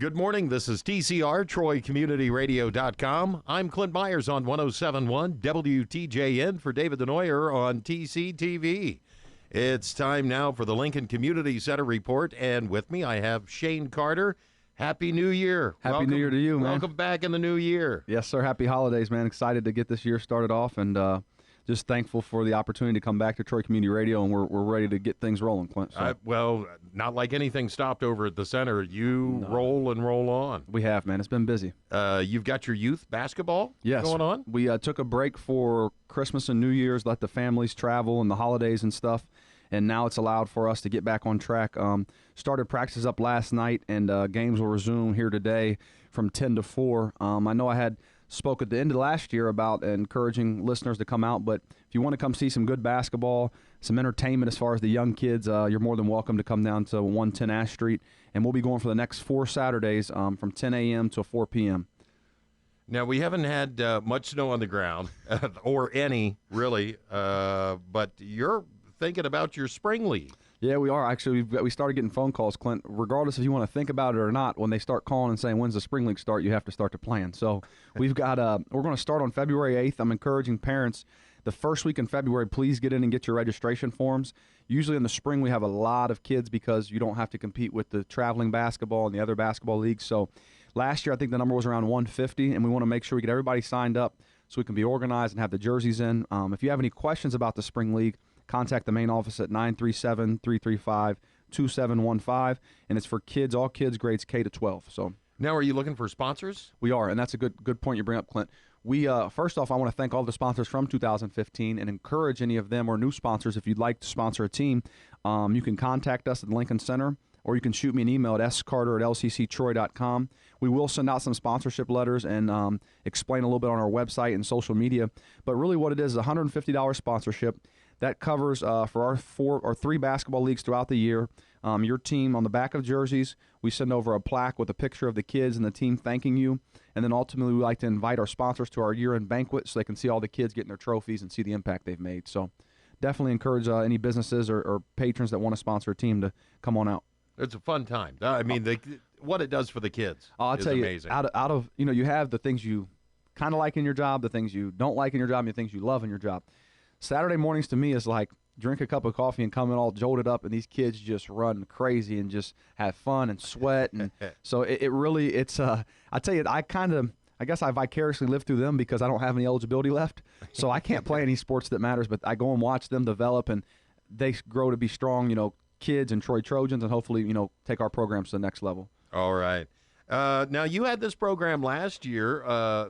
Good morning. This is TCR, TroyCommunityRadio.com. I'm Clint Myers on 107.1 WTJN for David Denoyer on TCTV. It's time now for the Lincoln Community Center Report, and with me I have Shane Carter. Happy New Year. Happy New Year to you, man. Welcome back in the new year. Yes, sir. Happy holidays, man. Excited to get this year started off, and just thankful for the opportunity to come back to Troy Community Radio, and we're ready to get things rolling, Clint. So. Well, not like anything stopped over at the center. You roll and roll on. We have, man. It's been busy. You've got your youth basketball going on? We took a break for Christmas and New Year's, let the families travel and the holidays and stuff, and now it's allowed for us to get back on track. Started practices up last night, and games will resume here today from 10 to 4. I know I had spoke at the end of last year about encouraging listeners to come out, but if you want to come see some good basketball, some entertainment as far as the young kids, you're more than welcome to come down to 110 Ash Street, and we'll be going for the next 4 Saturdays from 10 a.m. to 4 p.m. Now, we haven't had much snow on the ground, or any, really, but you're thinking about your spring league. Yeah, we are. Actually, we started getting phone calls, Clint. Regardless if you want to think about it or not, when they start calling and saying, when's the spring league start, you have to start to plan. So we've got we're going to start on February 8th. I'm encouraging parents the first week in February, please get in and get your registration forms. Usually in the spring we have a lot of kids because you don't have to compete with the traveling basketball and the other basketball leagues. So last year I think the number was around 150, and we want to make sure we get everybody signed up so we can be organized and have the jerseys in. If you have any questions about the spring league, contact the main office at 937-335-2715, and it's for kids, all kids, grades K to 12. So now, are you looking for sponsors? We are, and that's a good point you bring up, Clint. We first off, I want to thank all the sponsors from 2015 and encourage any of them or new sponsors. If you'd like to sponsor a team, you can contact us at the Lincoln Center, or you can shoot me an email at scarter@lcctroy.com. We will send out some sponsorship letters and explain a little bit on our website and social media. But really what it is a $150 sponsorship. That covers for our 4 or 3 basketball leagues throughout the year. Your team, on the back of jerseys, we send over a plaque with a picture of the kids and the team thanking you. And then ultimately we like to invite our sponsors to our year-end banquet so they can see all the kids getting their trophies and see the impact they've made. So definitely encourage any businesses or patrons that want to sponsor a team to come on out. It's a fun time. I mean, what it does for the kids is amazing. Out of you have the things you kind of like in your job, the things you don't like in your job, and the things you love in your job. Saturday mornings to me is like drink a cup of coffee and come in all jolted up, and these kids just run crazy and just have fun and sweat. And so I tell you, I guess I vicariously live through them because I don't have any eligibility left. So I can't play any sports that matters, but I go and watch them develop, and they grow to be strong, kids and Troy Trojans, and hopefully, take our programs to the next level. All right. Now, you had this program last year.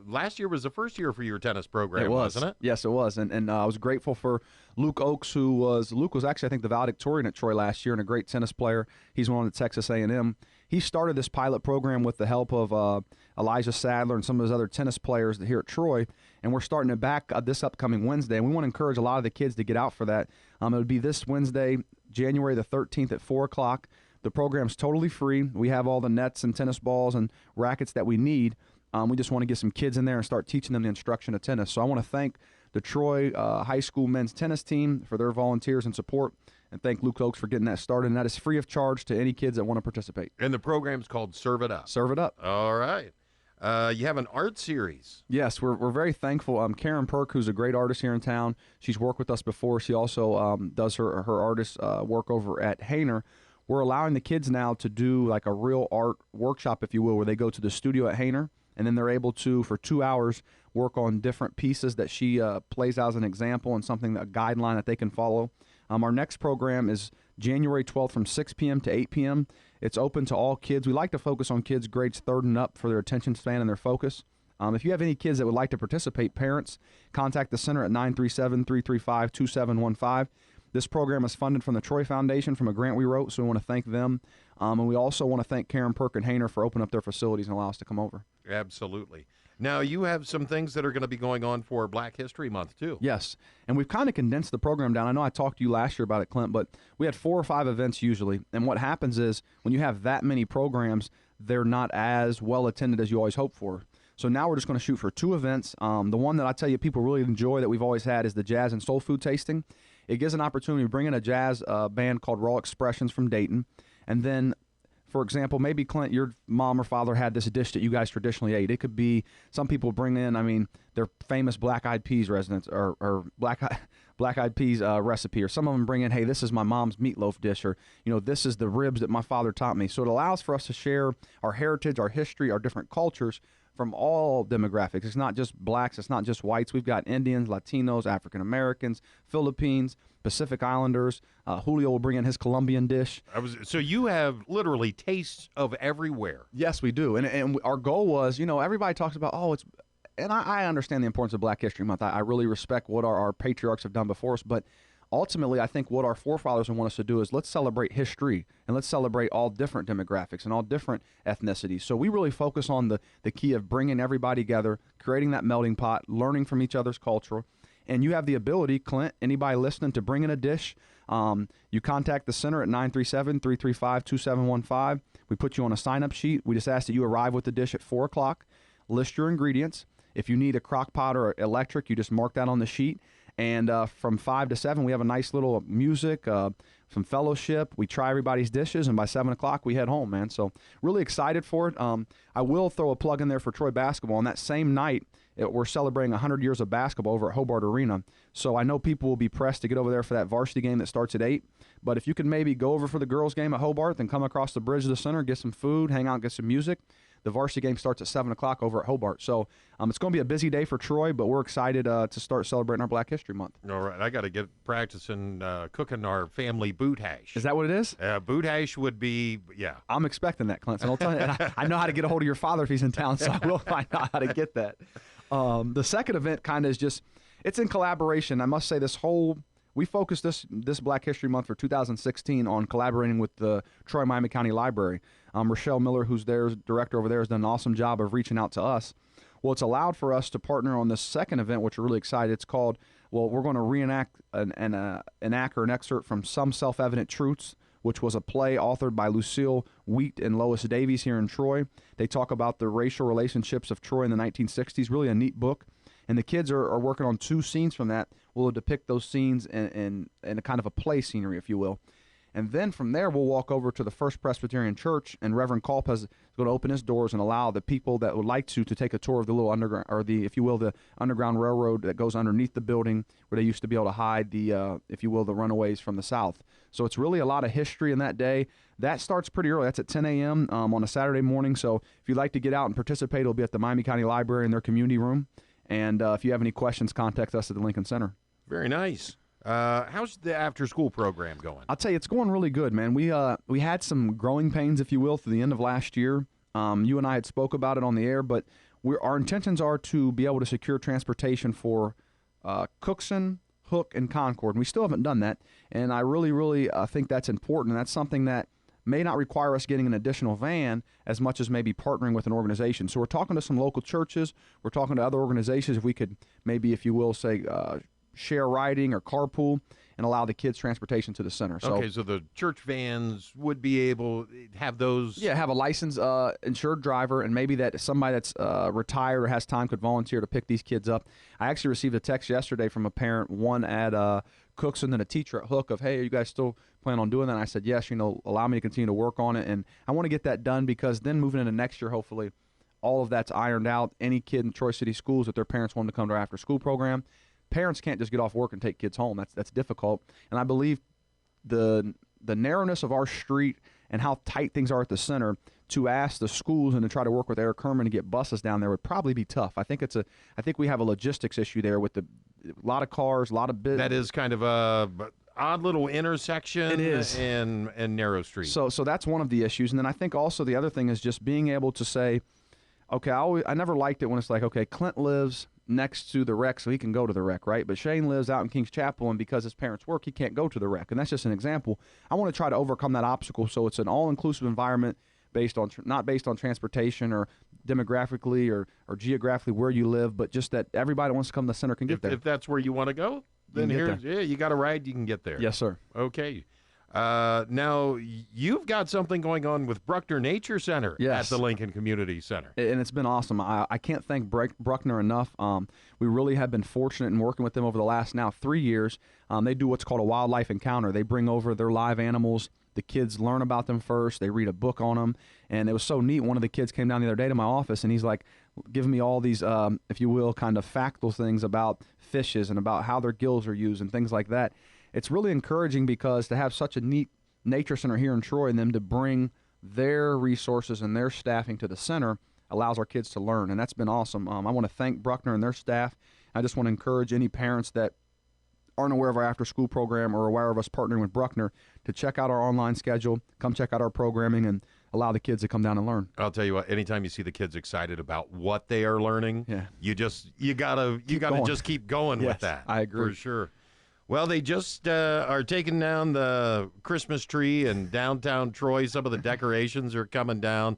Last year was the first year for your tennis program, wasn't it? Yes, it was. And I was grateful for Luke Oakes, Luke was actually, I think, the valedictorian at Troy last year and a great tennis player. He's one at Texas A&M. He started this pilot program with the help of Elijah Sadler and some of his other tennis players here at Troy, and we're starting it back this upcoming Wednesday. And we want to encourage a lot of the kids to get out for that. It would be this Wednesday, January the 13th at 4 o'clock. The program's totally free. We have all the nets and tennis balls and rackets that we need. We just want to get some kids in there and start teaching them the instruction of tennis. So I want to thank the Troy High School men's tennis team for their volunteers and support, and thank Luke Oakes for getting that started. And that is free of charge to any kids that want to participate. And the program's called Serve It Up. Serve It Up. All right. You have an art series. Yes, we're very thankful. Karen Perk, who's a great artist here in town, she's worked with us before. She also does her artist work over at Hainer. We're allowing the kids now to do like a real art workshop, if you will, where they go to the studio at Hainer, and then they're able to, for 2 hours, work on different pieces that she plays out as an example and a guideline that they can follow. Our next program is January 12th from 6 p.m. to 8 p.m. It's open to all kids. We like to focus on kids grades 3rd and up for their attention span and their focus. If you have any kids that would like to participate, parents, contact the center at 937-335-2715. This program is funded from the Troy Foundation from a grant we wrote, so we want to thank them. And we also want to thank Karen Perk and Hainer for opening up their facilities and allow us to come over. Absolutely. Now, you have some things that are going to be going on for Black History Month, too. Yes, and we've kind of condensed the program down. I know I talked to you last year about it, Clint, but we had 4 or 5 events usually. And what happens is when you have that many programs, they're not as well attended as you always hope for. So now we're just going to shoot for 2 events. The one that I tell you people really enjoy that we've always had is the Jazz and Soul Food Tasting. It gives an opportunity to bring in a jazz band called Raw Expressions from Dayton. And then For example, maybe Clint, your mom or father had this dish that you guys traditionally ate. It could be some people bring in, I mean, their famous black eyed peas residents or black eyed peas recipe, or some of them bring in, hey, this is my mom's meatloaf dish, or this is the ribs that my father taught me. So it allows for us to share our heritage, our history, our different cultures from all demographics. It's not just blacks, it's not just whites. We've got Indians, Latinos, African Americans, Philippines, Pacific Islanders. Julio will bring in his Colombian dish. So you have literally tastes of everywhere. Yes, we do. And our goal was, everybody talks about, and I understand the importance of Black History Month. I really respect what our patriarchs have done before us, but ultimately, I think what our forefathers want us to do is let's celebrate history and let's celebrate all different demographics and all different ethnicities. So we really focus on the key of bringing everybody together, creating that melting pot, learning from each other's culture. And you have the ability, Clint, anybody listening, to bring in a dish. You contact the center at 937-335-2715. We put you on a sign-up sheet. We just ask that you arrive with the dish at 4 o'clock, list your ingredients. If you need a crock pot or electric, you just mark that on the sheet. And from 5 to 7, we have a nice little music, some fellowship. We try everybody's dishes, and by 7 o'clock, we head home, man. So really excited for it. I will throw a plug in there for Troy basketball. On that same night, we're celebrating 100 years of basketball over at Hobart Arena. So I know people will be pressed to get over there for that varsity game that starts at 8. But if you can maybe go over for the girls' game at Hobart, then come across the bridge to the center, get some food, hang out, get some music. The varsity game starts at 7 o'clock over at Hobart. So it's going to be a busy day for Troy, but we're excited to start celebrating our Black History Month. All right. I got to get practicing cooking our family boot hash. Is that what it is? Boot hash would be, yeah. I'm expecting that, Clint. So I'll tell you, and I know how to get a hold of your father if he's in town, so I will find out how to get that. The second event kind of is just, it's in collaboration. I must say we focused this Black History Month for 2016 on collaborating with the Troy Miami County Library. Rochelle Miller, who's their director over there, has done an awesome job of reaching out to us. Well, it's allowed for us to partner on this second event, which we're really excited. It's called, we're going to reenact an excerpt from Some Self-Evident Truths, which was a play authored by Lucille Wheat and Lois Davies here in Troy. They talk about the racial relationships of Troy in the 1960s, really a neat book. And the kids are working on 2 scenes from that. We'll depict those scenes in a kind of a play scenery, if you will. And then from there, we'll walk over to the First Presbyterian Church, and Reverend Culp is going to open his doors and allow the people that would like to take a tour of the little underground, or the Underground Railroad that goes underneath the building where they used to be able to hide the runaways from the South. So it's really a lot of history in that day. That starts pretty early. That's at 10 a.m. On a Saturday morning. So if you'd like to get out and participate, it'll be at the Miami County Library in their community room. And if you have any questions, contact us at the Lincoln Center. Very nice. How's the after-school program going? I'll tell you, it's going really good, man. We had some growing pains, if you will, through the end of last year. You and I had spoke about it on the air, but our intentions are to be able to secure transportation for Cookson, Hook, and Concord. And we still haven't done that, and I really, really think that's important, and that's something that may not require us getting an additional van as much as maybe partnering with an organization. So we're talking to some local churches. We're talking to other organizations if we could maybe, if you will, say share riding or carpool and allow the kids transportation to the center. So, okay, so the church vans would be able to have those? Yeah, have a licensed insured driver, and maybe that somebody that's retired or has time could volunteer to pick these kids up. I actually received a text yesterday from a parent, one at Cookson and a teacher at Hook, of, hey, are you guys still plan on doing that? And I said, yes, allow me to continue to work on it. And I want to get that done because then moving into next year, hopefully, all of that's ironed out. Any kid in Troy City schools that their parents want to come to our after-school program, parents can't just get off work and take kids home. That's difficult. And I believe the narrowness of our street and how tight things are at the center, to ask the schools and to try to work with Eric Herman to get buses down there would probably be tough. I think we have a logistics issue there with a lot of cars, a lot of business. That is kind of a odd little intersection. It is. And narrow street. So that's one of the issues. And then I think also the other thing is just being able to say, okay, I never liked it when it's like, okay, Clint lives next to the rec, so he can go to the rec, right? But Shane lives out in Kings Chapel, and because his parents work, he can't go to the rec. And that's just an example. I want to try to overcome that obstacle so it's an all-inclusive environment not based on transportation or demographically or geographically where you live, but just that everybody that wants to come to the center can get there. If that's where you want to go, then you got a ride, you can get there. Yes, sir. Okay. Now, you've got something going on with Bruckner Nature Center at the Lincoln Community Center. And it's been awesome. I can't thank Bruckner enough. We really have been fortunate in working with them over the last now 3 years. They do what's called a wildlife encounter. They bring over their live animals The kids learn about them first. They read a book on them. And it was so neat. One of the kids came down the other day to my office, and he's like giving me all these, if you will, kind of factual things about fishes and about how their gills are used and things like that. It's really encouraging because to have such a neat nature center here in Troy and them to bring their resources and their staffing to the center allows our kids to learn, and that's been awesome. I want to thank Bruckner and their staff. I just want to encourage any parents that aren't aware of our after-school program or aware of us partnering with Bruckner to check out our online schedule, come check out our programming, and allow the kids to come down and learn. I'll tell you what, anytime you see the kids excited about what they are learning, you gotta just keep going with that. I agree. For sure. Well, they just are taking down the Christmas tree in downtown Troy. Some of the decorations are coming down.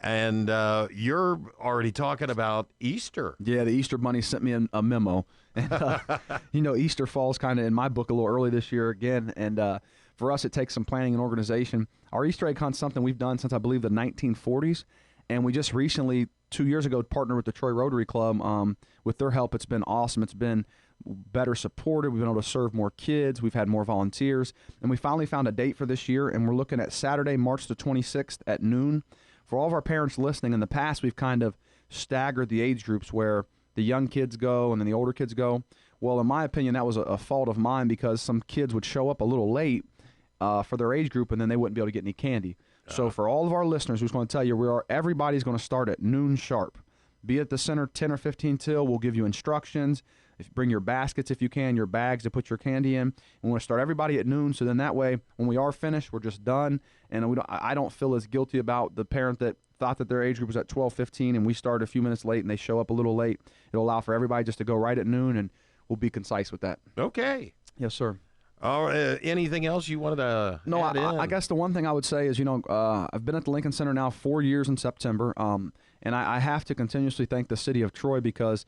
And you're already talking about Easter. Yeah, the Easter Bunny sent me a memo. And, Easter falls kind of in my book a little early this year again. And for us, it takes some planning and organization. Our Easter egg hunt's something we've done since, I believe, the 1940s. And we just recently, 2 years ago, partnered with the Troy Rotary Club. With their help, it's been awesome. It's been better supported. We've been able to serve more kids. We've had more volunteers. And we finally found a date for this year, and we're looking at Saturday, March the 26th at noon. For all of our parents listening, in the past, we've kind of staggered the age groups where the young kids go and then the older kids go. Well, in my opinion, that was a fault of mine because some kids would show up a little late for their age group, and then they wouldn't be able to get any candy. So for all of our listeners, we're just going to tell you, everybody's going to start at noon sharp. Be at the center 10 or 15 till. We'll give you instructions. Bring your baskets if you can, your bags to put your candy in. We want to start everybody at noon, so then that way, when we are finished, we're just done. And I don't feel as guilty about the parent that thought that their age group was at 12:15 and we started a few minutes late and they show up a little late. It'll allow for everybody just to go right at noon, and we'll be concise with that. Okay. Yes, sir. Anything else you wanted to add in? I guess the one thing I would say is, I've been at the Lincoln Center now 4 years in September, and I have to continuously thank the city of Troy because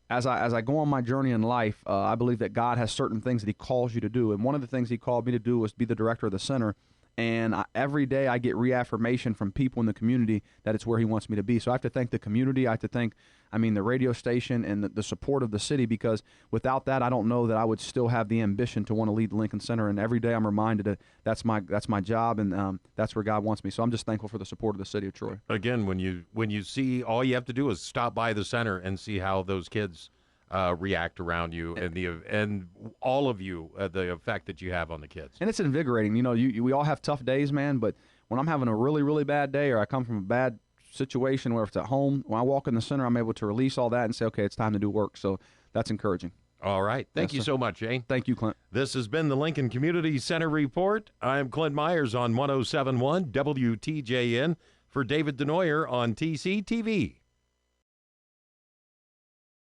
as I go on my journey in life, I believe that God has certain things that he calls you to do. And one of the things he called me to do was be the director of the center. And every day I get reaffirmation from people in the community that it's where he wants me to be. So I have to thank the community. I have to thank, the radio station and the support of the city, because without that, I don't know that I would still have the ambition to want to lead the Lincoln Center. And every day I'm reminded that that's my job, and that's where God wants me. So I'm just thankful for the support of the city of Troy. Again, when you see, all you have to do is stop by the center and see how those kids react around you, and all of you, the effect that you have on the kids. And it's invigorating. We all have tough days, man, but when I'm having a really, really bad day, or I come from a bad situation where it's at home, when I walk in the center, I'm able to release all that and say, okay, it's time to do work. So that's encouraging. All right. Thank you so much, Shane. Thank you, Clint. This has been the Lincoln Community Center Report. I'm Clint Myers on 107.1 WTJN for David Denoyer on TCTV.